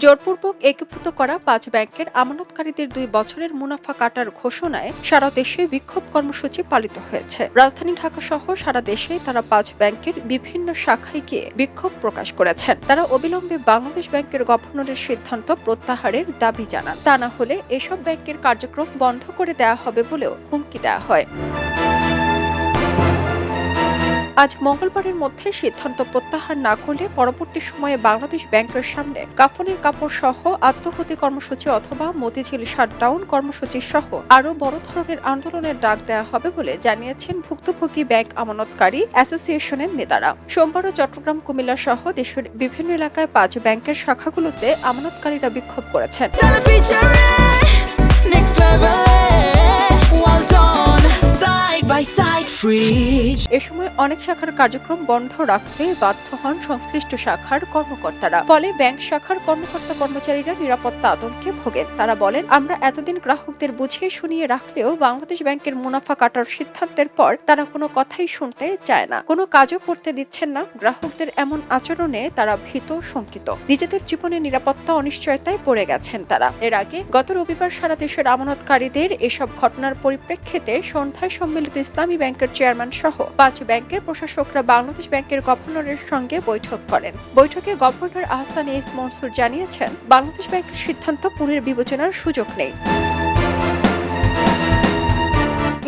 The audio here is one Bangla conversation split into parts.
জোরপূর্বক একীভূত করা ৫ ব্যাংকের আমানতকারীদের ২ বছরের মুনাফা কাটার ঘোষণায় সারা দেশে বিক্ষোভ কর্মসূচি পালিত হয়েছে। রাজধানী ঢাকা সহ সারা দেশে তারা ৫ ব্যাংকের বিভিন্ন শাখায় গিয়ে বিক্ষোভ প্রকাশ করেছেন। তারা অবিলম্বে বাংলাদেশ ব্যাংকের গভর্নরের সিদ্ধান্ত প্রত্যাহারের দাবি জানান। তা না হলে এসব ব্যাংকের কার্যক্রম বন্ধ করে দেওয়া হবে বলেও হুমকি দেওয়া হয়। আজ মঙ্গলবারের মধ্যে সিদ্ধান্ত প্রত্যাহার না করলে পরবর্তী সময়ে বাংলাদেশ ব্যাংকের সামনে কাফনের কাপড় সহ আত্মঘাতী কর্মসূচি অথবা মতিঝিল শাটডাউন কর্মসূচি সহ আরও বড় ধরনের আন্দোলনের ডাক দেওয়া হবে বলে জানিয়েছেন ভুক্তভোগী ব্যাংক আমানতকারী অ্যাসোসিয়েশনের নেতারা। সোমবারও চট্টগ্রাম, কুমিল্লা সহ দেশের বিভিন্ন এলাকায় ৫ ব্যাংকের শাখাগুলোতে আমানতকারীরা বিক্ষোভ করেছেন। এ সময় অনেক শাখার কার্যক্রম বন্ধ রাখতে বাধ্য হন সংশ্লিষ্ট শাখার কর্মকর্তারা। ফলে ব্যাংক শাখার কর্মচারীরা নিরাপত্তা আতঙ্কে ভোগেন। তারা বলেন, আমরা এতদিন গ্রাহকদের বুঝিয়ে শুনিয়ে রাখলেও বাংলাদেশ ব্যাংকের মুনাফা কাটার সিদ্ধান্তের পর তারা কোনো কথাই শুনতে চায় না, কোনো কাজও করতে দিচ্ছেন না। গ্রাহকদের এমন আচরণে তারা ভীত, শঙ্কিত, নিজেদের জীবনের নিরাপত্তা অনিশ্চয়তায় পড়ে গেছেন তারা। এর আগে গত রবিবার সারা দেশের আমানতকারীদের এসব ঘটনার পরিপ্রেক্ষিতে সন্ধ্যায় সম্মিলিত ইসলামী ব্যাংকের চেয়ারম্যান সহ ৫ ব্যাংকের প্রশাসকরা বাংলাদেশ ব্যাংকের গভর্নরের সঙ্গে বৈঠক করেন। বৈঠকে গভর্নর আহসান এইস মনসুর জানিয়েছেন, বাংলাদেশ ব্যাংকের সিদ্ধান্ত পুনর্বিবেচনার সুযোগ নেই।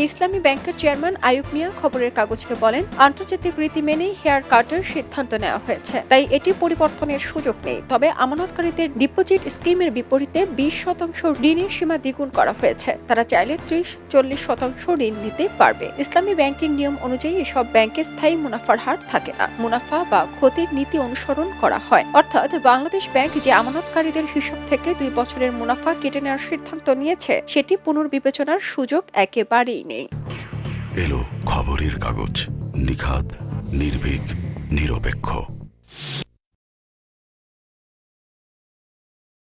ইসলামী ব্যাংকের চেয়ারম্যান আইয়ুব মিয়া খবরের কাগজকে বলেন, আন্তর্জাতিক রীতি মেনেই হেয়ার কাটের সিদ্ধান্ত নেওয়া হয়েছে, তাই এটি পরিবর্তনের সুযোগ নেই। তবে আমানতকারীদের ডিপোজিট স্কিমের বিপরীতে ২০% ঋণের সীমা দ্বিগুণ করা হয়েছে। তারা চাইলে ৩০-৪০% ঋণ নিতে পারবে। ইসলামী ব্যাংকিং নিয়ম অনুযায়ী এসব ব্যাংকে স্থায়ী মুনাফার হার থাকে না, মুনাফা বা ক্ষতির নীতি অনুসরণ করা হয়। অর্থাৎ বাংলাদেশ ব্যাংক যে আমানতকারীদের হিসাব থেকে ২ বছরের মুনাফা কেটে নেওয়ার সিদ্ধান্ত নিয়েছে, সেটি পুনর্বিবেচনার সুযোগ একেবারেই নেই। এলো খবরের কাগজ, নিখাত, নির্ভীক, নিরপেক্ষ।